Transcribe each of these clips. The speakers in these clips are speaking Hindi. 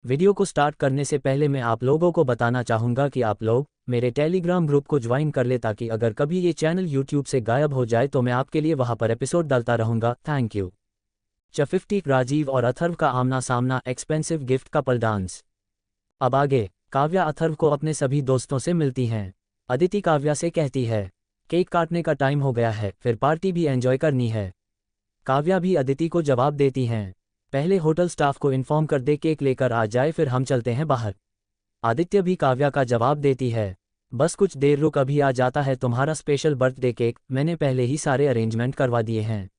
वीडियो को स्टार्ट करने से पहले मैं आप लोगों को बताना चाहूँगा कि आप लोग मेरे टेलीग्राम ग्रुप को ज्वाइन कर ले ताकि अगर कभी ये चैनल यूट्यूब से गायब हो जाए तो मैं आपके लिए वहाँ पर एपिसोड डालता रहूँगा। Thank you. 50 राजीव और अथर्व का आमना सामना, एक्सपेंसिव गिफ्ट कपल डांस। अब आगे काव्या अथर्व को अपने सभी दोस्तों से मिलती हैं। अदिति काव्या से कहती है केक काटने का टाइम हो गया है, फिर पार्टी भी एंजॉय करनी है। काव्या भी अदिति को जवाब देती हैं पहले होटल स्टाफ को इन्फॉर्म कर दे केक लेकर आ जाए, फिर हम चलते हैं बाहर। आदित्य भी काव्या का जवाब देती है बस कुछ देर रुक, अभी आ जाता है तुम्हारा स्पेशल बर्थडे केक, मैंने पहले ही सारे अरेंजमेंट करवा दिए हैं,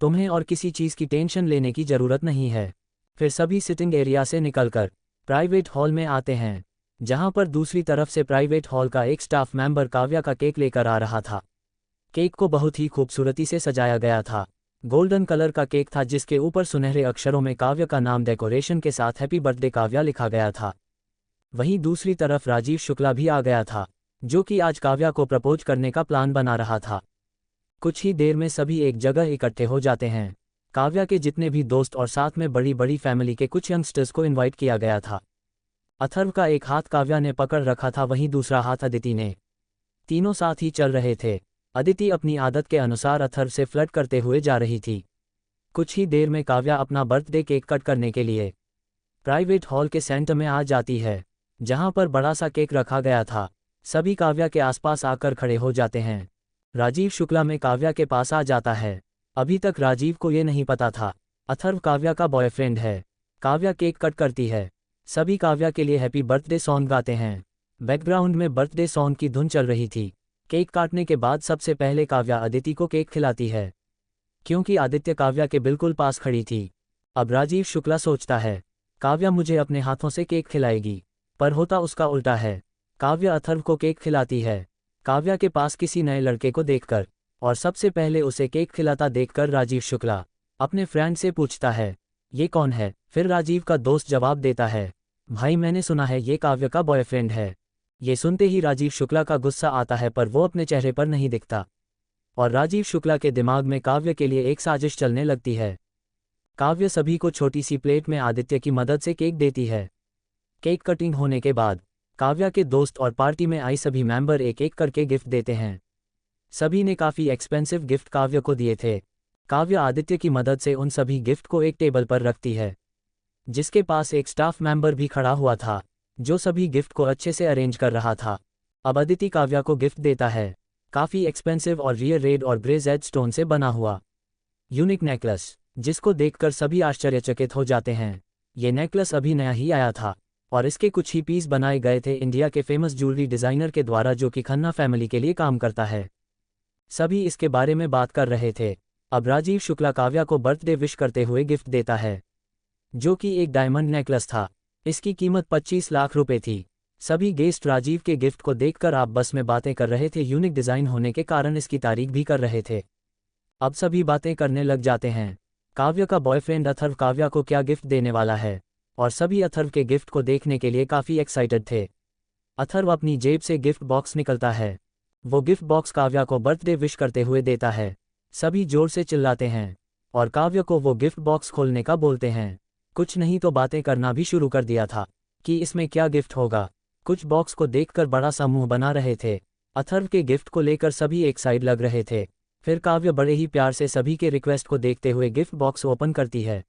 तुम्हें और किसी चीज़ की टेंशन लेने की ज़रूरत नहीं है। फिर सभी सिटिंग एरिया से निकलकर प्राइवेट हॉल में आते हैं, जहां पर दूसरी तरफ से प्राइवेट हॉल का एक स्टाफ मेंबर काव्या का केक लेकर आ रहा था। केक को बहुत ही खूबसूरती से सजाया गया था। गोल्डन कलर का केक था जिसके ऊपर सुनहरे अक्षरों में काव्या का नाम डेकोरेशन के साथ हैप्पी बर्थडे काव्या लिखा गया था। वहीं दूसरी तरफ राजीव शुक्ला भी आ गया था, जो कि आज काव्या को प्रपोज करने का प्लान बना रहा था। कुछ ही देर में सभी एक जगह इकट्ठे हो जाते हैं। काव्या के जितने भी दोस्त और साथ में बड़ी बड़ी फैमिली के कुछ यंगस्टर्स को इन्वाइट किया गया था। अथर्व का एक हाथ काव्या ने पकड़ रखा था, वहीं दूसरा हाथ अदिति ने। तीनों साथ ही चल रहे थे। अदिति अपनी आदत के अनुसार अथर्व से फ्लर्ट करते हुए जा रही थी। कुछ ही देर में काव्या अपना बर्थडे केक कट करने के लिए प्राइवेट हॉल के सेंटर में आ जाती है, जहां पर बड़ा सा केक रखा गया था। सभी काव्या के आसपास आकर खड़े हो जाते हैं। राजीव शुक्ला में काव्या के पास आ जाता है। अभी तक राजीव को ये नहीं पता था अथर्व काव्या का बॉयफ्रेंड है। काव्या केक कट करती है। सभी काव्या के लिए हैप्पी बर्थडे सॉन्ग गाते हैं। बैकग्राउंड में बर्थडे सॉन्ग की धुन चल रही थी। केक काटने के बाद सबसे पहले काव्या अदिति को केक खिलाती है, क्योंकि आदित्य काव्या के बिल्कुल पास खड़ी थी। अब राजीव शुक्ला सोचता है काव्या मुझे अपने हाथों से केक खिलाएगी, पर होता उसका उल्टा है। काव्या अथर्व को केक खिलाती है काव्या के पास किसी नए लड़के को देखकर, और सबसे पहले उसे केक खिलाता देखकर राजीव शुक्ला अपने फ्रेंड से पूछता है ये कौन है। फिर राजीव का दोस्त जवाब देता है भाई मैंने सुना है ये काव्या का बॉयफ्रेंड है। ये सुनते ही राजीव शुक्ला का गुस्सा आता है, पर वो अपने चेहरे पर नहीं दिखता, और राजीव शुक्ला के दिमाग में काव्य के लिए एक साजिश चलने लगती है। काव्य सभी को छोटी सी प्लेट में आदित्य की मदद से केक देती है। केक कटिंग होने के बाद काव्या के दोस्त और पार्टी में आई सभी मेंबर एक एक करके गिफ्ट देते हैं। सभी ने काफ़ी एक्सपेंसिव गिफ्ट काव्य को दिए थे। काव्य आदित्य की मदद से उन सभी गिफ्ट को एक टेबल पर रखती है, जिसके पास एक स्टाफ मेंबर भी खड़ा हुआ था, जो सभी गिफ्ट को अच्छे से अरेंज कर रहा था। अब अदिति काव्या को गिफ्ट देता है काफ़ी एक्सपेंसिव और रियर रेड और ग्रे जेड स्टोन से बना हुआ यूनिक नेकलेस, जिसको देखकर सभी आश्चर्यचकित हो जाते हैं। ये नेकलेस अभी नया ही आया था और इसके कुछ ही पीस बनाए गए थे इंडिया के फेमस ज्वेलरी डिज़ाइनर के द्वारा, जो कि खन्ना फैमिली के लिए काम करता है। सभी इसके बारे में बात कर रहे थे। अब राजीव शुक्ला काव्या को बर्थडे विश करते हुए गिफ्ट देता है, जो कि एक डायमंड नेकलेस था। इसकी कीमत 25 लाख रुपए थी। सभी गेस्ट राजीव के गिफ्ट को देखकर आप बस में बातें कर रहे थे। यूनिक डिज़ाइन होने के कारण इसकी तारीफ भी कर रहे थे। अब सभी बातें करने लग जाते हैं काव्या का बॉयफ्रेंड अथर्व काव्या को क्या गिफ्ट देने वाला है, और सभी अथर्व के गिफ्ट को देखने के लिए काफ़ी एक्साइटेड थे। अथर्व अपनी जेब से गिफ्ट बॉक्स निकलता है। वो गिफ्ट बॉक्स काव्या को बर्थडे विश करते हुए देता है। सभी जोर से चिल्लाते हैं और काव्या को वो गिफ्ट बॉक्स खोलने का बोलते हैं। कुछ नहीं तो बातें करना भी शुरू कर दिया था कि इसमें क्या गिफ्ट होगा। कुछ बॉक्स को देखकर बड़ा सा मुंह बना रहे थे। अथर्व के गिफ्ट को लेकर सभी एक साइड लग रहे थे। फिर काव्या बड़े ही प्यार से सभी के रिक्वेस्ट को देखते हुए गिफ्ट बॉक्स ओपन करती है।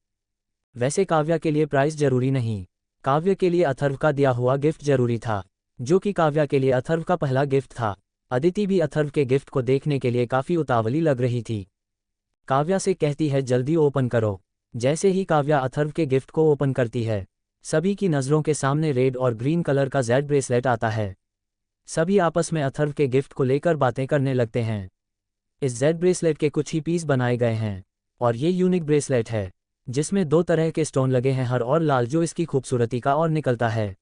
वैसे काव्या के लिए प्राइस जरूरी नहीं, काव्या के लिए अथर्व का दिया हुआ गिफ्ट जरूरी था, जो कि काव्या के लिए अथर्व का पहला गिफ्ट था। अदिति भी अथर्व के गिफ्ट को देखने के लिए काफ़ी उतावली लग रही थी। काव्या से कहती है जल्दी ओपन करो। जैसे ही काव्या अथर्व के गिफ्ट को ओपन करती है, सभी की नज़रों के सामने रेड और ग्रीन कलर का जेड ब्रेसलेट आता है। सभी आपस में अथर्व के गिफ्ट को लेकर बातें करने लगते हैं। इस जेड ब्रेसलेट के कुछ ही पीस बनाए गए हैं, और ये यूनिक ब्रेसलेट है, जिसमें 2 तरह के स्टोन लगे हैं, हर और लाल, जो इसकी खूबसूरती का और निकलता है।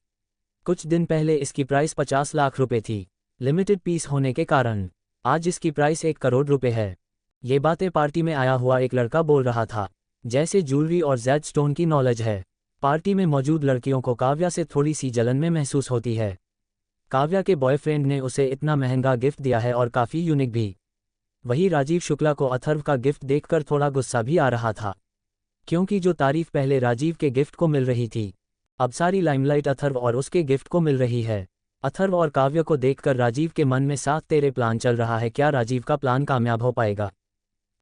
कुछ दिन पहले इसकी प्राइस 50 लाख रुपए थी। लिमिटेड पीस होने के कारण आज इसकी प्राइस 1 करोड़ रुपए है। ये बातें पार्टी में आया हुआ एक लड़का बोल रहा था। जैसे ज्वेलरी और जेड स्टोन की नॉलेज है, पार्टी में मौजूद लड़कियों को काव्या से थोड़ी सी जलन में महसूस होती है। काव्या के बॉयफ्रेंड ने उसे इतना महंगा गिफ्ट दिया है और काफ़ी यूनिक भी। वही राजीव शुक्ला को अथर्व का गिफ्ट देखकर थोड़ा गुस्सा भी आ रहा था, क्योंकि जो तारीफ पहले राजीव के गिफ्ट को मिल रही थी, अब सारी लाइमलाइट अथर्व और उसके गिफ्ट को मिल रही है। अथर्व और काव्य को देखकर राजीव के मन में साथ तेरे प्लान चल रहा है, क्या राजीव का प्लान कामयाब हो पाएगा?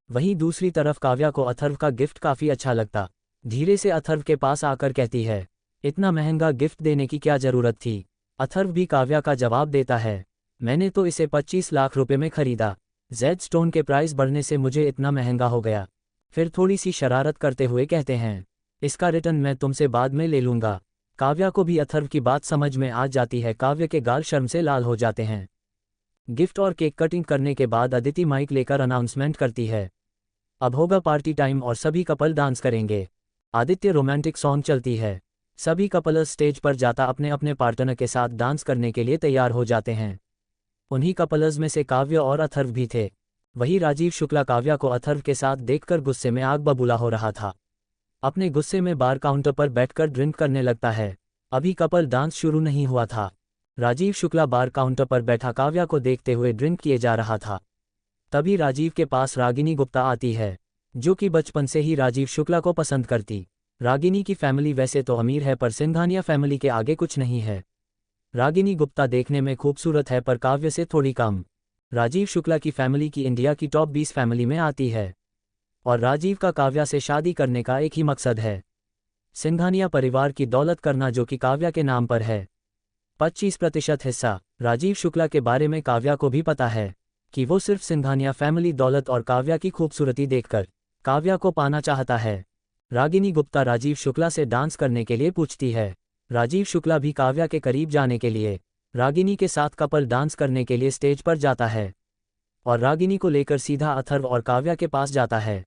वहीं दूसरी तरफ काव्या को अथर्व का गिफ्ट काफ़ी अच्छा लगता। धीरे से अथर्व के पास आकर कहती है, इतना महंगा गिफ्ट देने की क्या ज़रूरत थी? अथर्व भी काव्या का जवाब देता है, मैंने तो इसे 25 लाख रुपए में खरीदा। जेड स्टोन के प्राइस बढ़ने से मुझे इतना महंगा हो गया। फिर थोड़ी सी शरारत करते हुए कहते हैं, इसका रिटर्न मैं तुमसे बाद में ले लूँगा। काव्या को भी अथर्व की बात समझ में आ जाती है। काव्य के गाल शर्म से लाल हो जाते हैं। गिफ्ट और केक कटिंग करने के बाद अदिति माइक लेकर अनाउंसमेंट करती है, अब होगा पार्टी टाइम और सभी कपल डांस करेंगे। आदित्य रोमांटिक सॉन्ग चलती है। सभी कपल्स स्टेज पर जाता अपने अपने पार्टनर के साथ डांस करने के लिए तैयार हो जाते हैं। उन्हीं कपल्स में से काव्य और अथर्व भी थे। वही राजीव शुक्ला काव्या को अथर्व के साथ देखकर गुस्से में आग बबूला हो रहा था। अपने गुस्से में बार काउंटर पर बैठकर ड्रिंक करने लगता है। अभी कपल डांस शुरू नहीं हुआ था। राजीव शुक्ला बार काउंटर पर बैठा काव्या को देखते हुए ड्रिंक किए जा रहा था। तभी राजीव के पास रागिनी गुप्ता आती है, जो कि बचपन से ही राजीव शुक्ला को पसंद करती। रागिनी की फैमिली वैसे तो अमीर है पर सिंघानिया फैमिली के आगे कुछ नहीं है। रागिनी गुप्ता देखने में खूबसूरत है पर काव्य से थोड़ी कम। राजीव शुक्ला की फैमिली की इंडिया की टॉप 20 फैमिली में आती है और राजीव का काव्या से शादी करने का एक ही मकसद है, सिंघानिया परिवार की दौलत करना, जो कि काव्या के नाम पर है। 25% हिस्सा। राजीव शुक्ला के बारे में काव्या को भी पता है कि वो सिर्फ सिंघानिया फैमिली दौलत और काव्या की खूबसूरती देखकर काव्या को पाना चाहता है। रागिनी गुप्ता राजीव शुक्ला से डांस करने के लिए पूछती है। राजीव शुक्ला भी काव्या के करीब जाने के लिए रागिनी के साथ कपल डांस करने के लिए स्टेज पर जाता है और रागिनी को लेकर सीधा अथर्व और काव्या के पास जाता है।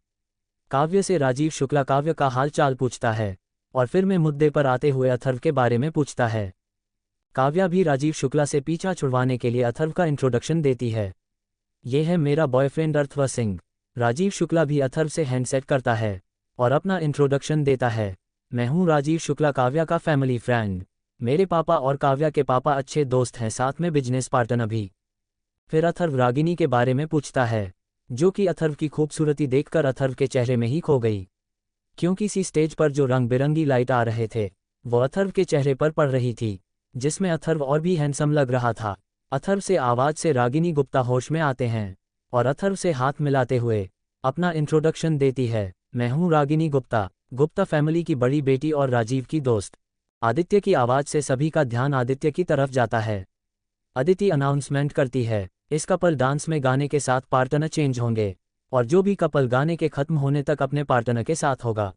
काव्य से राजीव शुक्ला काव्य का हाल चाल पूछता है और फिर में मुद्दे पर आते हुए अथर्व के बारे में पूछता है। काव्या भी राजीव शुक्ला से पीछा छुड़वाने के लिए अथर्व का इंट्रोडक्शन देती है, ये है मेरा बॉयफ्रेंड अथर्व सिंह। राजीव शुक्ला भी अथर्व से हैंडसेट करता है और अपना इंट्रोडक्शन देता है, मैं हूँ राजीव शुक्ला, काव्या का फैमिली फ्रेंड। मेरे पापा और काव्या के पापा अच्छे दोस्त हैं, साथ में बिजनेस पार्टनर भी। फिर अथर्व रागिनी के बारे में पूछता है, जो कि अथर्व की खूबसूरती देखकर अथर्व के चेहरे में ही खो गई, क्योंकि सी स्टेज पर जो रंग बिरंगी लाइट आ रहे थे वो अथर्व के चेहरे पर पड़ रही थी, जिसमें अथर्व और भी हैंडसम लग रहा था। अथर्व से आवाज़ से रागिनी गुप्ता होश में आते हैं और अथर्व से हाथ मिलाते हुए अपना इंट्रोडक्शन देती है, मैं हूँ रागिनी गुप्ता, गुप्ता फैमिली की बड़ी बेटी और राजीव की दोस्त। आदित्य की आवाज़ से सभी का ध्यान आदित्य की तरफ जाता है। अदिति अनाउंसमेंट करती है, इस कपल डांस में गाने के साथ पार्टनर चेंज होंगे और जो भी कपल गाने के खत्म होने तक अपने पार्टनर के साथ होगा,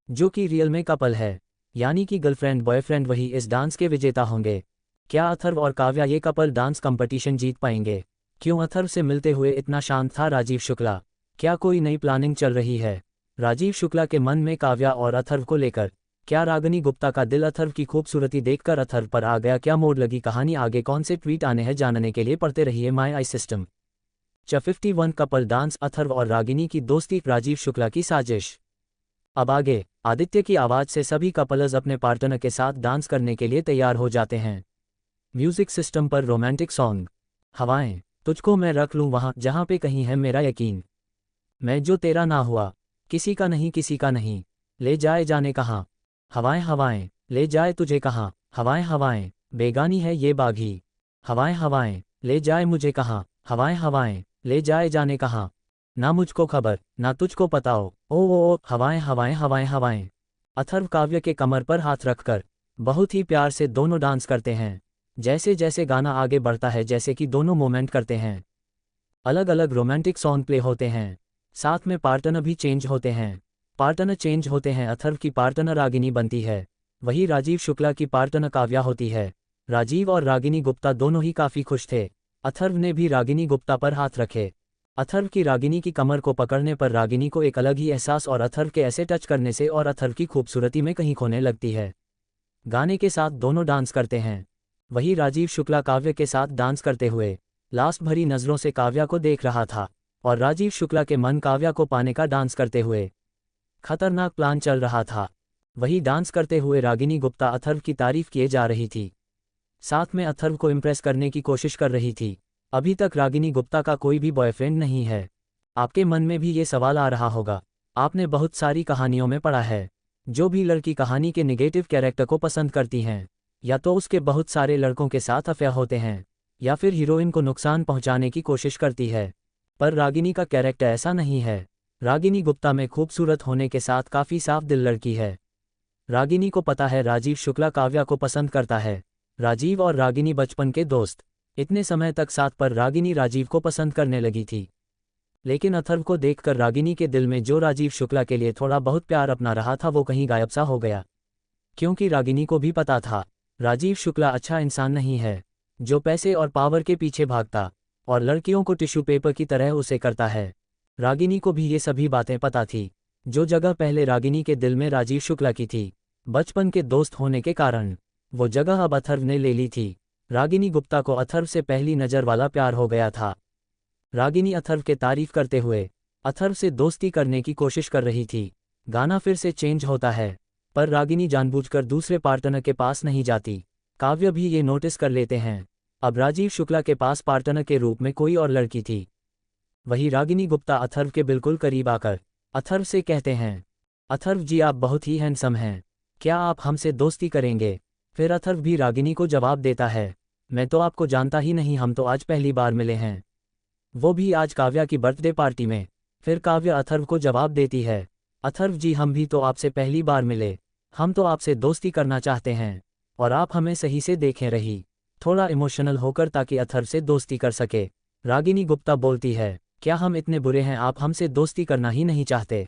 जो कि रियल में कपल है, यानी कि गर्लफ्रेंड बॉयफ्रेंड, वही इस डांस के विजेता होंगे। क्या अथर्व और काव्या ये कपल डांस कंपटीशन जीत पाएंगे? क्यों अथर्व से मिलते हुए इतना शांत था राजीव शुक्ला? क्या कोई नई प्लानिंग चल रही है राजीव शुक्ला के मन में काव्या और अथर्व को लेकर? क्या रागिनी गुप्ता का दिल अथर्व की खूबसूरती देखकर अथर्व पर आ गया? क्या मोड़ लगी कहानी? आगे कौन से ट्वीट आने हैं जानने के लिए पढ़ते रहिए my I system. 51 couple dance, Atharva और रागिनी की दोस्ती, राजीव शुक्ला की साजिश। अब आगे आदित्य की आवाज़ से सभी कपल्स अपने पार्टनर के साथ डांस करने के लिए तैयार हो जाते हैं। म्यूजिक सिस्टम पर रोमांटिक सॉन्ग। हवाएं, तुझको मैं रख लूँ वहाँ जहाँ पे कहीं है मेरा यकीन, मैं जो तेरा ना हुआ, किसी का नहीं किसी का नहीं, ले जाए जाने कहाँ। हवाएं हवाएं ले जाए तुझे कहाँ, हवाएं हवाएं बेगानी है ये बागी, हवाएं हवाएं ले जाए मुझे कहाँ, हवाएं हवाएं ले जाए जाने कहाँ, ना मुझको खबर ना तुझको पता हो, ओ हवाएं हवाएं हवाएं हवाएं। अथर्व काव्य के कमर पर हाथ रखकर बहुत ही प्यार से दोनों डांस करते हैं। जैसे जैसे गाना आगे बढ़ता है, जैसे कि दोनों मोमेंट करते हैं, अलग अलग रोमांटिक सॉन्ग प्ले होते हैं, साथ में पार्टनर भी चेंज होते हैं। पार्टनर चेंज होते हैं, अथर्व की पार्टनर रागिनी बनती है, वही राजीव शुक्ला की पार्टनर काव्या होती है। राजीव और रागिनी गुप्ता दोनों ही काफ़ी खुश थे। अथर्व ने भी रागिनी गुप्ता पर हाथ रखे। अथर्व की रागिनी की कमर को पकड़ने पर रागिनी को एक अलग ही एहसास और अथर्व के ऐसे टच करने से और अथर्व की खूबसूरती में कहीं खोने लगती है। गाने के साथ दोनों डांस करते हैं। वही राजीव शुक्ला काव्य के साथ डांस करते हुए लास्ट भरी नज़रों से काव्या को देख रहा था और राजीव शुक्ला के मन काव्या को पाने का डांस करते हुए खतरनाक प्लान चल रहा था। वही डांस करते हुए रागिनी गुप्ता अथर्व की तारीफ किए जा रही थी, साथ में अथर्व को इम्प्रेस करने की कोशिश कर रही थी। अभी तक रागिनी गुप्ता का कोई भी बॉयफ्रेंड नहीं है। आपके मन में भी ये सवाल आ रहा होगा। आपने बहुत सारी कहानियों में पढ़ा है जो भी लड़की कहानी के निगेटिव कैरेक्टर को पसंद करती हैं, या तो उसके बहुत सारे लड़कों के साथ अफेयर होते हैं, या फिर हीरोइन को नुकसान पहुंचाने की कोशिश करती है। पर रागिनी का कैरेक्टर ऐसा नहीं है। रागिनी गुप्ता में खूबसूरत होने के साथ काफ़ी साफ दिल लड़की है। रागिनी को पता है राजीव शुक्ला काव्या को पसंद करता है। राजीव और रागिनी बचपन के दोस्त, इतने समय तक साथ, पर रागिनी राजीव को पसंद करने लगी थी। लेकिन अथर्व को देखकर रागिनी के दिल में जो राजीव शुक्ला के लिए थोड़ा बहुत प्यार अपना रहा था वो कहीं गायब सा हो गया। क्योंकि रागिनी को भी पता था राजीव शुक्ला अच्छा इंसान नहीं है, जो पैसे और पावर के पीछे भागता और लड़कियों को टिश्यू पेपर की तरह उसे करता है। रागिनी को भी ये सभी बातें पता थी। जो जगह पहले रागिनी के दिल में राजीव शुक्ला की थी, बचपन के दोस्त होने के कारण, वो जगह अब अथर्व ने ले ली थी। रागिनी गुप्ता को अथर्व से पहली नज़र वाला प्यार हो गया था। रागिनी अथर्व के तारीफ करते हुए अथर्व से दोस्ती करने की कोशिश कर रही थी। गाना फिर से चेंज होता है, पर रागिनी जानबूझकर दूसरे पार्टनर के पास नहीं जाती। काव्य भी ये नोटिस कर लेते हैं। अब राजीव शुक्ला के पास पार्टनर के रूप में कोई और लड़की थी। वही रागिनी गुप्ता अथर्व के बिल्कुल करीब आकर अथर्व से कहते हैं, अथर्व जी आप बहुत ही हैंडसम हैं, क्या आप हमसे दोस्ती करेंगे? फिर अथर्व भी रागिनी को जवाब देता है, मैं तो आपको जानता ही नहीं, हम तो आज पहली बार मिले हैं, वो भी आज काव्या की बर्थडे पार्टी में। फिर काव्या अथर्व को जवाब देती है, अथर्व जी हम भी तो आपसे पहली बार मिले, हम तो आपसे दोस्ती करना चाहते हैं और आप हमें सही से देखें रही, थोड़ा इमोशनल होकर, ताकि अथर्व से दोस्ती कर सके। रागिनी गुप्ता बोलती है, क्या हम इतने बुरे हैं, आप हमसे दोस्ती करना ही नहीं चाहते?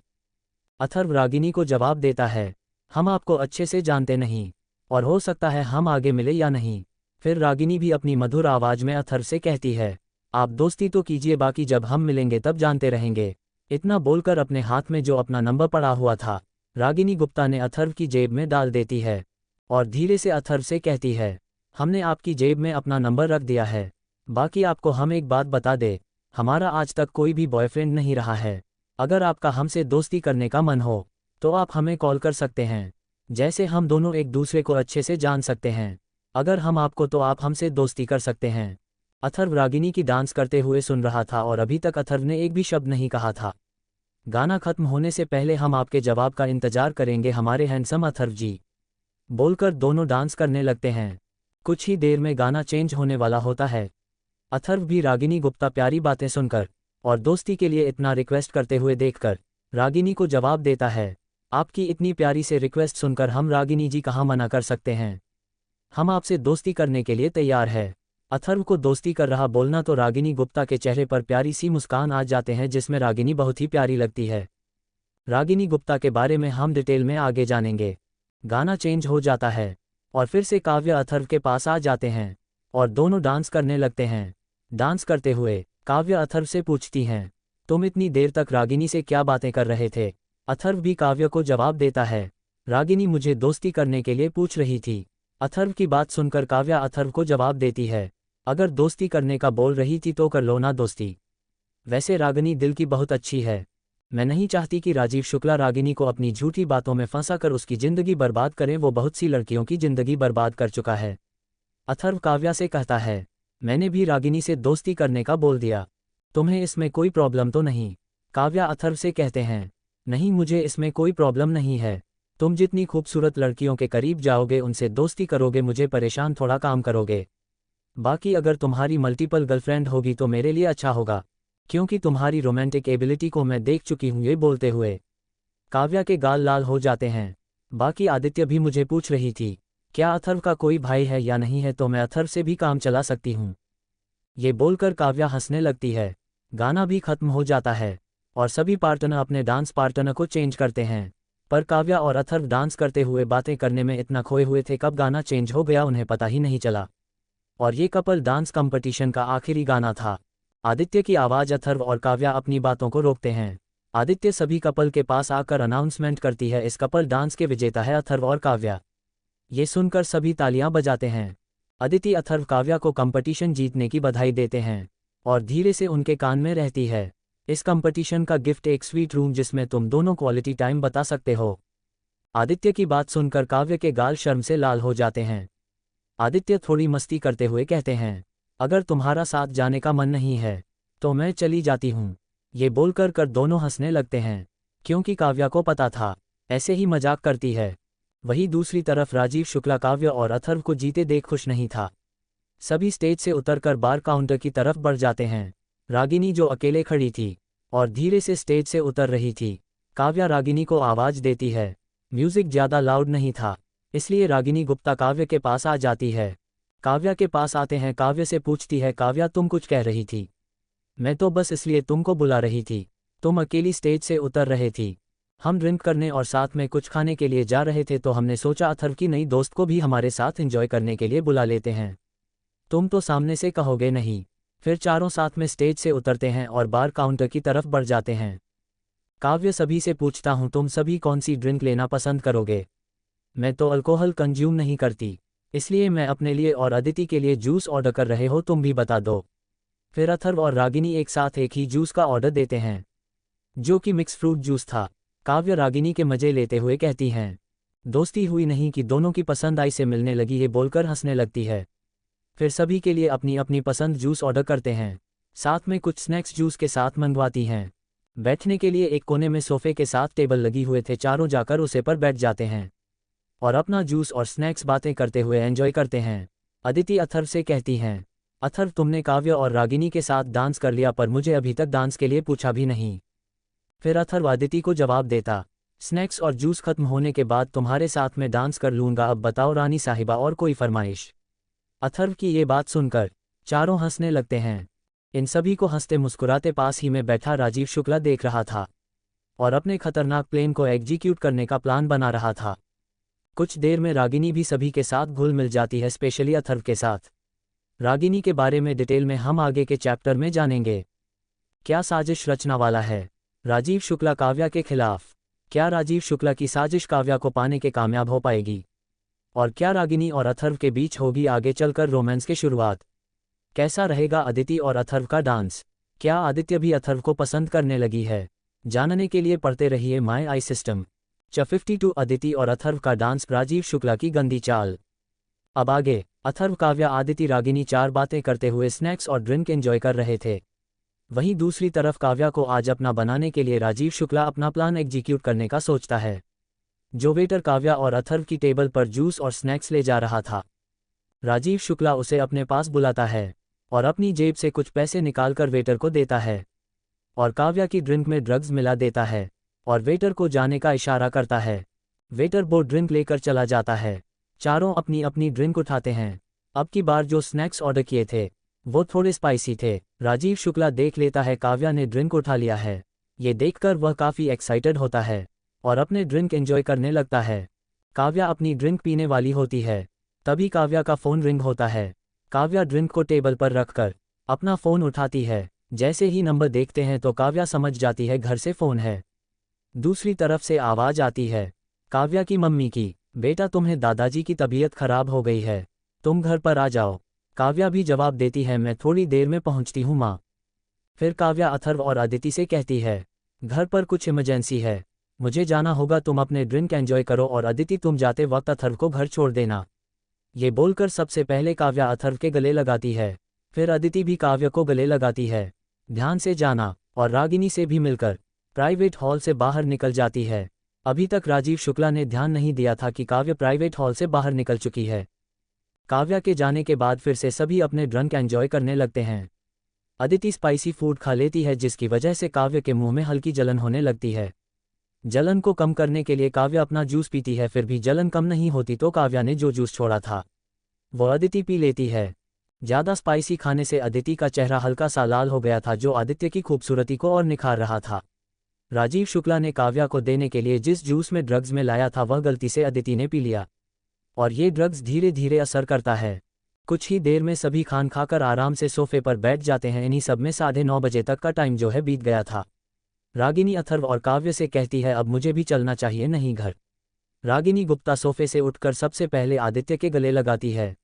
अथर्व रागिनी को जवाब देता है, हम आपको अच्छे से जानते नहीं और हो सकता है हम आगे मिले या नहीं। फिर रागिनी भी अपनी मधुर आवाज में अथर्व से कहती है, आप दोस्ती तो कीजिए, बाकी जब हम मिलेंगे तब जानते रहेंगे। इतना बोलकर अपने हाथ में जो अपना नंबर पड़ा हुआ था रागिनी गुप्ता ने अथर्व की जेब में डाल देती है और धीरे से अथर्व से कहती है, हमने आपकी जेब में अपना नंबर रख दिया है, बाकी आपको हम एक बात बता दे, हमारा आज तक कोई भी बॉयफ्रेंड नहीं रहा है। अगर आपका हमसे दोस्ती करने का मन हो तो आप हमें कॉल कर सकते हैं, जैसे हम दोनों एक दूसरे को अच्छे से जान सकते हैं। अगर हम आपको तो आप हमसे दोस्ती कर सकते हैं। अथर्व रागिनी की डांस करते हुए सुन रहा था और अभी तक अथर्व ने एक भी शब्द नहीं कहा था। गाना खत्म होने से पहले हम आपके जवाब का इंतजार करेंगे हमारे हैंडसम अथर्व जी, बोलकर दोनों डांस करने लगते हैं। कुछ ही देर में गाना चेंज होने वाला होता है। अथर्व भी रागिनी गुप्ता प्यारी बातें सुनकर और दोस्ती के लिए इतना रिक्वेस्ट करते हुए देखकर रागिनी को जवाब देता है, आपकी इतनी प्यारी से रिक्वेस्ट सुनकर हम रागिनी जी कहाँ मना कर सकते हैं, हम आपसे दोस्ती करने के लिए तैयार है। अथर्व को दोस्ती कर रहा बोलना तो रागिनी गुप्ता के चेहरे पर प्यारी सी मुस्कान आ जाते हैं, जिसमें रागिनी बहुत ही प्यारी लगती है। रागिनी गुप्ता के बारे में हम डिटेल में आगे जानेंगे। गाना चेंज हो जाता है और फिर से काव्य अथर्व के पास आ जाते हैं और दोनों डांस करने लगते हैं। डांस करते हुए काव्य अथर्व से पूछती हैं, तुम इतनी देर तक रागिनी से क्या बातें कर रहे थे? अथर्व भी काव्य को जवाब देता है, रागिनी मुझे दोस्ती करने के लिए पूछ रही थी। अथर्व की बात सुनकर काव्या अथर्व को जवाब देती है, अगर दोस्ती करने का बोल रही थी तो कर लो ना दोस्ती। वैसे रागिनी दिल की बहुत अच्छी है, मैं नहीं चाहती कि राजीव शुक्ला रागिनी को अपनी झूठी बातों में फंसाकर उसकी जिंदगी बर्बाद करें, वो बहुत सी लड़कियों की जिंदगी बर्बाद कर चुका है। अथर्व काव्या से कहता है, मैंने भी रागिनी से दोस्ती करने का बोल दिया, तुम्हें इसमें कोई प्रॉब्लम तो नहीं? काव्या अथर्व से कहते हैं, नहीं मुझे इसमें कोई प्रॉब्लम नहीं है, तुम जितनी खूबसूरत लड़कियों के करीब जाओगे उनसे दोस्ती करोगे, मुझे परेशान थोड़ा काम करोगे। बाकी अगर तुम्हारी मल्टीपल गर्लफ्रेंड होगी तो मेरे लिए अच्छा होगा, क्योंकि तुम्हारी रोमांटिक एबिलिटी को मैं देख चुकी हूँ। ये बोलते हुए काव्या के गाल लाल हो जाते हैं। बाकी आदित्य भी मुझे पूछ रही थी, क्या अथर्व का कोई भाई है या नहीं है, तो मैं अथर्व से भी काम चला सकती हूँ। ये बोलकर काव्या हंसने लगती है। गाना भी खत्म हो जाता है और सभी पार्टनर अपने डांस पार्टनर को चेंज करते हैं, पर काव्या और अथर्व डांस करते हुए बातें करने में इतना खोए हुए थे कब गाना चेंज हो गया उन्हें पता ही नहीं चला। और ये कपल डांस कंपटीशन का आखिरी गाना था। आदित्य की आवाज़ अथर्व और काव्या अपनी बातों को रोकते हैं। आदित्य सभी कपल के पास आकर अनाउंसमेंट करती है, इस कपल डांस के विजेता है अथर्व और काव्या। ये सुनकर सभी तालियां बजाते हैं। अदिति अथर्व काव्या को कंपटीशन जीतने की बधाई देते हैं और धीरे से उनके कान में रहती है, इस कंपटीशन का गिफ्ट एक स्वीट रूम जिसमें तुम दोनों क्वालिटी टाइम बता सकते हो। आदित्य की बात सुनकर काव्य के गाल शर्म से लाल हो जाते हैं। आदित्य थोड़ी मस्ती करते हुए कहते हैं, अगर तुम्हारा साथ जाने का मन नहीं है तो मैं चली जाती हूँ। ये बोलकर दोनों हंसने लगते हैं, क्योंकि काव्या को पता था ऐसे ही मजाक करती है। वहीं दूसरी तरफ राजीव शुक्ला काव्य और अथर्व को जीते देख खुश नहीं था। सभी स्टेज से उतरकर बार काउंटर की तरफ बढ़ जाते हैं। रागिनी जो अकेले खड़ी थी और धीरे से स्टेज से उतर रही थी, काव्या रागिनी को आवाज देती है। म्यूजिक ज़्यादा लाउड नहीं था, इसलिए रागिनी गुप्ता काव्य के पास आ जाती है। काव्या के पास आते हैं, काव्य से पूछती है, काव्या तुम कुछ कह रही थी? मैं तो बस इसलिए तुमको बुला रही थी, तुम अकेली स्टेज से उतर रहे थी। हम ड्रिंक करने और साथ में कुछ खाने के लिए जा रहे थे, तो हमने सोचा अथर्व की नई दोस्त को भी हमारे साथ एंजॉय करने के लिए बुला लेते हैं। तुम तो सामने से कहोगे नहीं। फिर चारों साथ में स्टेज से उतरते हैं और बार काउंटर की तरफ बढ़ जाते हैं। काव्य सभी से पूछता हूँ, तुम सभी कौन सी ड्रिंक लेना पसंद करोगे? मैं तो अल्कोहल कंज्यूम नहीं करती, इसलिए मैं अपने लिए और अदिति के लिए जूस ऑर्डर कर रहे हो, तुम भी बता दो। फिर अथर्व और रागिनी एक साथ एक ही जूस का ऑर्डर देते हैं, जो कि मिक्स फ्रूट जूस था। काव्य रागिनी के मजे लेते हुए कहती हैं, दोस्ती हुई नहीं कि दोनों की पसंद आई से मिलने लगी, ये बोलकर हंसने लगती है। फिर सभी के लिए अपनी अपनी पसंद जूस ऑर्डर करते हैं, साथ में कुछ स्नैक्स जूस के साथ मंगवाती हैं। बैठने के लिए एक कोने में सोफे के साथ टेबल लगी हुए थे, चारों जाकर उसे पर बैठ जाते हैं और अपना जूस और स्नैक्स बातें करते हुए एंजॉय करते हैं। अदिति अथर्व से कहती हैं, अथर्व तुमने काव्य और रागिनी के साथ डांस कर लिया, पर मुझे अभी तक डांस के लिए पूछा भी नहीं। फिर अथर्व अदिति को जवाब देता, स्नैक्स और जूस खत्म होने के बाद तुम्हारे साथ में डांस कर लूँगा, अब बताओ रानी साहिबा और कोई फरमाइश? अथर्व की ये बात सुनकर चारों हंसने लगते हैं। इन सभी को हंसते मुस्कुराते पास ही में बैठा राजीव शुक्ला देख रहा था और अपने खतरनाक प्लान को एग्जीक्यूट करने का प्लान बना रहा था। कुछ देर में रागिनी भी सभी के साथ घुल मिल जाती है, स्पेशली अथर्व के साथ। रागिनी के बारे में डिटेल में हम आगे के चैप्टर में जानेंगे। क्या साजिश रचना वाला है राजीव शुक्ला काव्या के खिलाफ? क्या राजीव शुक्ला की साजिश काव्या को पाने के कामयाब हो पाएगी? और क्या रागिनी और अथर्व के बीच होगी आगे चलकर रोमांस की शुरुआत? कैसा रहेगा अदिति और अथर्व का डांस? क्या आदित्य भी अथर्व को पसंद करने लगी है? जानने के लिए पढ़ते रहिए my I system. Chapter 52 Aditi और अथर्व का डांस, राजीव शुक्ला की गंदी चाल। अब आगे अथर्व, काव्या, आदिति, रागिनी चार बातें करते हुए स्नैक्स और ड्रिंक एंजॉय कर रहे थे। वहीं दूसरी तरफ काव्या को आज अपना बनाने के लिए राजीव शुक्ला अपना प्लान एग्जीक्यूट करने का सोचता है। जो वेटर काव्या और अथर्व की टेबल पर जूस और स्नैक्स ले जा रहा था, राजीव शुक्ला उसे अपने पास बुलाता है और अपनी जेब से कुछ पैसे निकालकर वेटर को देता है और काव्या की ड्रिंक में ड्रग्स मिला देता है और वेटर को जाने का इशारा करता है। वेटर वो ड्रिंक लेकर चला जाता है। चारों अपनी अपनी ड्रिंक उठाते हैं। अब की बार जो स्नैक्स ऑर्डर किए थे वो थोड़े स्पाइसी थे। राजीव शुक्ला देख लेता है काव्या ने ड्रिंक उठा लिया है। ये देखकर वह काफ़ी एक्साइटेड होता है और अपने ड्रिंक एंजॉय करने लगता है। काव्या अपनी ड्रिंक पीने वाली होती है, तभी काव्या का फ़ोन रिंग होता है। काव्या ड्रिंक को टेबल पर रखकर अपना फ़ोन उठाती है। जैसे ही नंबर देखते हैं तो काव्या समझ जाती है घर से फ़ोन है। दूसरी तरफ से आवाज़ आती है काव्या की मम्मी की, बेटा तुम्हें दादाजी की तबीयत खराब हो गई है, तुम घर पर आ जाओ। काव्या भी जवाब देती है, मैं थोड़ी देर में पहुंचती हूँ माँ। फिर काव्या अथर्व और अदिति से कहती है, घर पर कुछ इमरजेंसी है, मुझे जाना होगा, तुम अपने ड्रिंक एंजॉय करो और अदिति तुम जाते वक्त अथर्व को घर छोड़ देना। ये बोलकर सबसे पहले काव्या अथर्व के गले लगाती है, फिर अदिति भी काव्या को गले लगाती है। ध्यान से जाना और रागिनी से भी मिलकर प्राइवेट हॉल से बाहर निकल जाती है। अभी तक राजीव शुक्ला ने ध्यान नहीं दिया था कि काव्या प्राइवेट हॉल से बाहर निकल चुकी है। काव्या के जाने के बाद फिर से सभी अपने ड्रिंक एंजॉय करने लगते हैं। अदिति स्पाइसी फूड खा लेती है, जिसकी वजह से काव्या के मुंह में हल्की जलन होने लगती है। जलन को कम करने के लिए काव्या अपना जूस पीती है, फिर भी जलन कम नहीं होती तो काव्या ने जो जूस छोड़ा था वो अदिति पी लेती है। ज़्यादा स्पाइसी खाने से अदिति का चेहरा हल्का सा लाल हो गया था, जो आदित्य की खूबसूरती को और निखार रहा था। राजीव शुक्ला ने काव्या को देने के लिए जिस जूस में ड्रग्स में लाया था वह गलती से अदिति ने पी लिया और ये ड्रग्स धीरे धीरे असर करता है। कुछ ही देर में सभी खान खाकर आराम से सोफे पर बैठ जाते हैं। इन्हीं सब में 9:30 बजे तक का टाइम जो है बीत गया था। रागिनी अथर्व और काव्य से कहती है, अब मुझे भी चलना चाहिए, नहीं घर। रागिनी गुप्ता सोफे से उठकर सबसे पहले आदित्य के गले लगाती है,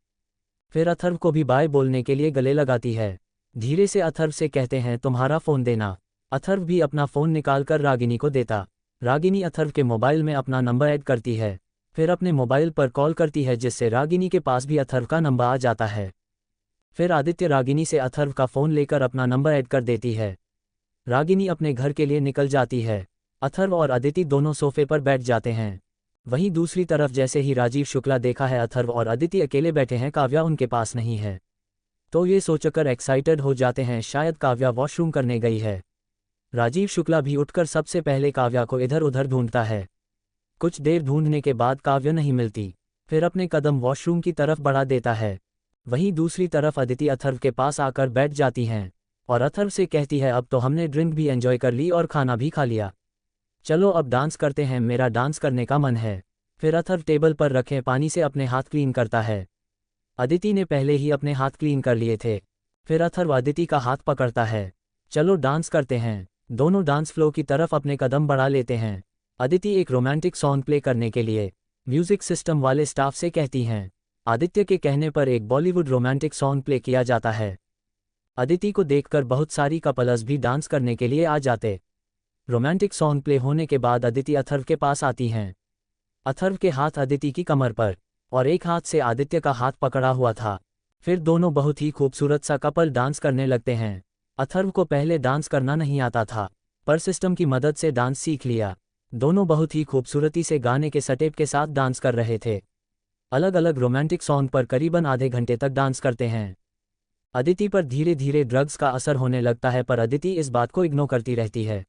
फिर अथर्व को भी बाय बोलने के लिए गले लगाती है। धीरे से अथर्व से कहते हैं, तुम्हारा फ़ोन देना। अथर्व भी अपना फ़ोन निकालकर रागिनी को देता। रागिनी अथर्व के मोबाइल में अपना नंबर ऐड करती है, फिर अपने मोबाइल पर कॉल करती है, जिससे रागिनी के पास भी अथर्व का नंबर आ जाता है। फिर आदित्य रागिनी से अथर्व का फ़ोन लेकर अपना नंबर ऐड कर देती है। रागिनी अपने घर के लिए निकल जाती है। अथर्व और अदिति दोनों सोफे पर बैठ जाते हैं। वहीं दूसरी तरफ जैसे ही राजीव शुक्ला देखा है अथर्व और अदिति अकेले बैठे हैं, काव्या उनके पास नहीं है, तो ये सोचकर एक्साइटेड हो जाते हैं शायद काव्या वॉशरूम करने गई है। राजीव शुक्ला भी उठकर सबसे पहले काव्या को इधर उधर ढूंढता है। कुछ देर ढूंढने के बाद काव्या नहीं मिलती, फिर अपने कदम वॉशरूम की तरफ बढ़ा देता है। वहीं दूसरी तरफ अदिति अथर्व के पास आकर बैठ जाती हैं और अथर्व से कहती है अब तो हमने ड्रिंक भी एंजॉय कर ली और खाना भी खा लिया, चलो अब डांस करते हैं, मेरा डांस करने का मन है। फिर अथर्व टेबल पर रखे पानी से अपने हाथ क्लीन करता है। अदिति ने पहले ही अपने हाथ क्लीन कर लिए थे। फिर अथर्व अदिति का हाथ पकड़ता है, चलो डांस करते हैं। दोनों डांस फ्लो की तरफ अपने कदम बढ़ा लेते हैं। अदिति एक रोमांटिक सॉन्ग प्ले करने के लिए म्यूजिक सिस्टम वाले स्टाफ से कहती हैं। आदित्य के कहने पर एक बॉलीवुड रोमांटिक सॉन्ग प्ले किया जाता है। अदिति को देखकर बहुत सारी कपल्स भी डांस करने के लिए आ जाते। रोमांटिक सॉन्ग प्ले होने के बाद अदिति अथर्व के पास आती हैं। अथर्व के हाथ अदिति की कमर पर और एक हाथ से आदित्य का हाथ पकड़ा हुआ था। फिर दोनों बहुत ही खूबसूरत सा कपल डांस करने लगते हैं। अथर्व को पहले डांस करना नहीं आता था, पर सिस्टम की मदद से डांस सीख लिया। दोनों बहुत ही खूबसूरती से गाने के स्टेप के साथ डांस कर रहे थे। अलग अलग रोमांटिक सॉन्ग पर करीबन आधे घंटे तक डांस करते हैं। अदिति पर धीरे धीरे ड्रग्स का असर होने लगता है, पर अदिति इस बात को इग्नोर करती रहती है।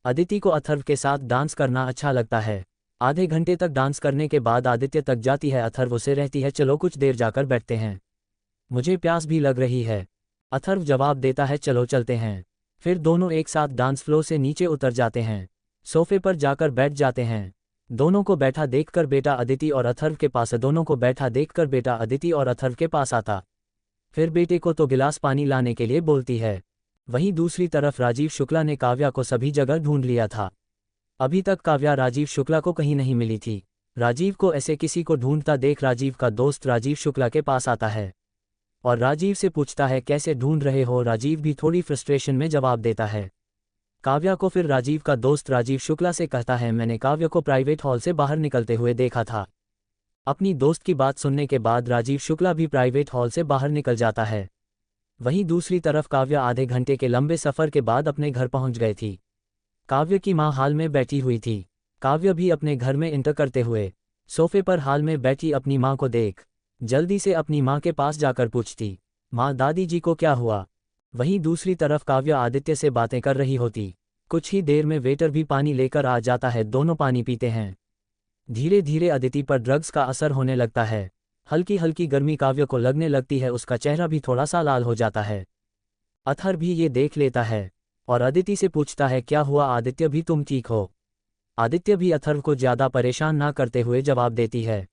अदिति को अथर्व के साथ डांस करना अच्छा लगता है। आधे घंटे तक डांस करने के बाद आदित्य तक जाती है। अथर्व उसे रहती है, चलो कुछ देर जाकर बैठते हैं, मुझे प्यास भी लग रही है। अथर्व जवाब देता है, चलो चलते हैं। फिर दोनों एक साथ डांस फ्लो से नीचे उतर जाते हैं, सोफे पर जाकर बैठ जाते हैं। दोनों को बैठा देखकर बेटा अदिति और अथर्व के पास आता। फिर बेटे को तो गिलास पानी लाने के लिए बोलती है। वहीं दूसरी तरफ राजीव शुक्ला ने काव्या को सभी जगह ढूंढ लिया था। अभी तक काव्या राजीव शुक्ला को कहीं नहीं मिली थी। राजीव को ऐसे किसी को ढूंढता देख राजीव का दोस्त राजीव शुक्ला के पास आता है और राजीव से पूछता है कैसे ढूंढ रहे हो। राजीव भी थोड़ी फ्रस्ट्रेशन में जवाब देता है काव्या को। फिर राजीव का दोस्त राजीव शुक्ला से कहता है, मैंने काव्या को प्राइवेट हॉल से बाहर निकलते हुए देखा था। अपनी दोस्त की बात सुनने के बाद राजीव शुक्ला भी प्राइवेट हॉल से बाहर निकल जाता है। वहीं दूसरी तरफ काव्या आधे घंटे के लंबे सफर के बाद अपने घर पहुंच गई थी। काव्य की मां हाल में बैठी हुई थी। काव्य भी अपने घर में एंटर करते हुए सोफे पर हाल में बैठी अपनी मां को देख जल्दी से अपनी मां के पास जाकर पूछती, मां दादी जी को क्या हुआ। वहीं दूसरी तरफ काव्य आदित्य से बातें कर रही होती। कुछ ही देर में वेटर भी पानी लेकर आ जाता है। दोनों पानी पीते हैं। धीरे धीरे अदिति पर ड्रग्स का असर होने लगता है। हल्की हल्की गर्मी काव्य को लगने लगती है, उसका चेहरा भी थोड़ा सा लाल हो जाता है। अथर्व भी ये देख लेता है और अदिति से पूछता है, क्या हुआ आदित्य, भी तुम ठीक हो। आदित्य भी अथर्व को ज्यादा परेशान ना करते हुए जवाब देती है,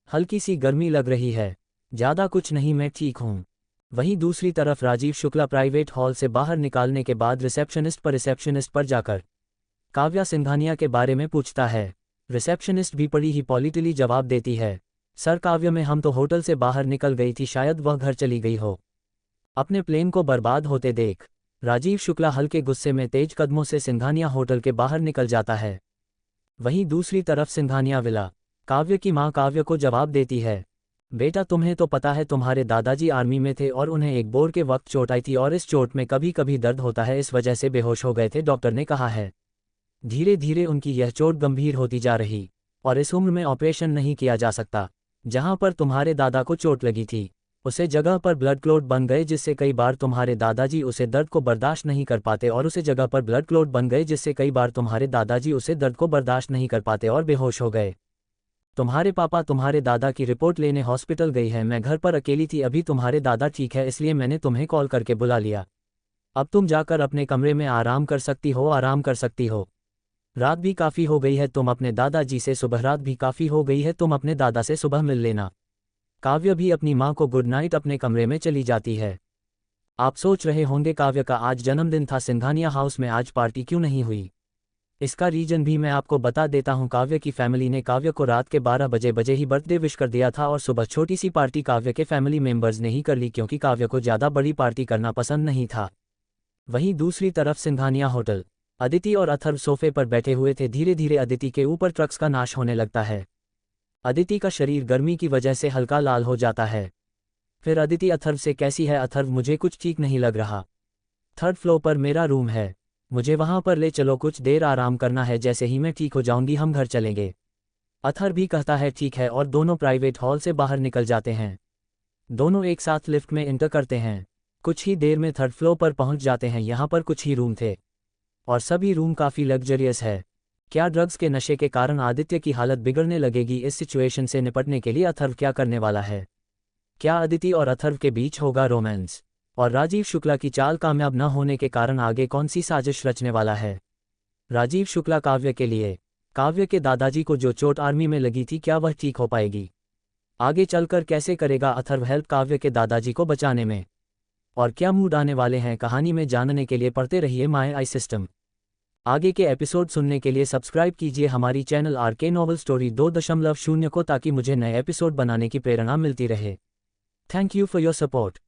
हल्की सी गर्मी लग रही है, ज्यादा कुछ नहीं, मैं ठीक हूँ। वहीं दूसरी तरफ राजीव शुक्ला प्राइवेट हॉल से बाहर निकालने के बाद रिसेप्शनिस्ट पर जाकर काव्या सिंघानिया के बारे में पूछता है। रिसेप्शनिस्ट भी बड़ी ही पॉलिटली जवाब देती है, सर काव्या में हम तो होटल से बाहर निकल गई थी, शायद वह घर चली गई हो। अपने प्लेन को बर्बाद होते देख राजीव शुक्ला हल्के गुस्से में तेज कदमों से सिंघानिया होटल के बाहर निकल जाता है। वहीं दूसरी तरफ सिंघानिया विला काव्य की मां काव्य को जवाब देती है, बेटा तुम्हें तो पता है तुम्हारे दादाजी आर्मी में थे और उन्हें एक बोर के वक्त चोट आई थी और इस चोट में कभी कभी दर्द होता है, इस वजह से बेहोश हो गए थे, डॉक्टर ने कहा है। धीरे धीरे उनकी यह चोट गंभीर होती जा रही और इस उम्र में ऑपरेशन नहीं किया जा सकता। जहां पर तुम्हारे दादा को चोट लगी थी उसे जगह पर ब्लड क्लॉट बन गए, जिससे कई बार तुम्हारे दादाजी उसे दर्द को बर्दाश्त नहीं कर पाते और उसे जगह पर ब्लड क्लॉट बन गए, जिससे कई बार तुम्हारे दादाजी उसे दर्द को बर्दाश्त नहीं कर पाते और बेहोश हो गए। तुम्हारे पापा तुम्हारे दादा की रिपोर्ट लेने हॉस्पिटल गई है, मैं घर पर अकेली थी, अभी तुम्हारे दादा ठीक है इसलिए मैंने तुम्हें कॉल करके बुला लिया। अब तुम जाकर अपने कमरे में आराम कर सकती हो। रात भी काफ़ी हो गई है, तुम अपने दादाजी से सुबह मिल लेना। काव्य भी अपनी मां को गुड नाइट अपने कमरे में चली जाती है। आप सोच रहे होंगे काव्य का आज जन्मदिन था, सिंघानिया हाउस में आज पार्टी क्यों नहीं हुई। इसका रीजन भी मैं आपको बता देता हूं। काव्य की फैमिली ने काव्य को रात के 12 बजे ही बर्थडे विश कर दिया था और सुबह छोटी सी पार्टी काव्य के फैमिली मेंबर्स ने ही कर ली, क्योंकि काव्य को ज़्यादा बड़ी पार्टी करना पसंद नहीं था। वहीं दूसरी तरफ सिंघानिया होटल अदिति और अथर्व सोफे पर बैठे हुए थे। धीरे धीरे अदिति के ऊपर ड्रग्स का नाश होने लगता है। अदिति का शरीर गर्मी की वजह से हल्का लाल हो जाता है। फिर अदिति अथर्व से, कैसी है अथर्व, मुझे कुछ ठीक नहीं लग रहा। 3rd फ्लोर पर मेरा रूम है, मुझे वहां पर ले चलो, कुछ देर आराम करना है, जैसे ही मैं ठीक हो जाऊंगी हम घर चलेंगे। अथर भी कहता है ठीक है और दोनों प्राइवेट हॉल से बाहर निकल जाते हैं। दोनों एक साथ लिफ्ट में एंटर करते हैं। कुछ ही देर में थर्ड फ्लोर पर पहुंच जाते हैं। यहाँ पर कुछ ही रूम थे और सभी रूम काफ़ी लग्जरियस है। क्या ड्रग्स के नशे के कारण आदित्य की हालत बिगड़ने लगेगी? इस सिचुएशन से निपटने के लिए अथर्व क्या करने वाला है? क्या अदिति और अथर्व के बीच होगा रोमांस? और राजीव शुक्ला की चाल कामयाब न होने के कारण आगे कौन सी साजिश रचने वाला है? राजीव शुक्ला काव्य के लिए, काव्य के दादाजी को जो चोट आर्मी में लगी थी, क्या वह ठीक हो पाएगी? आगे चलकर कैसे करेगा अथर्व हेल्प काव्य के दादाजी को बचाने में? और क्या मूड आने वाले हैं कहानी में जानने के लिए पढ़ते रहिए माय आई सिस्टम। आगे के एपिसोड सुनने के लिए सब्सक्राइब कीजिए हमारी चैनल RK नॉवल स्टोरी 2.0 को, ताकि मुझे नए एपिसोड बनाने की प्रेरणा मिलती रहे। Thank you for your support.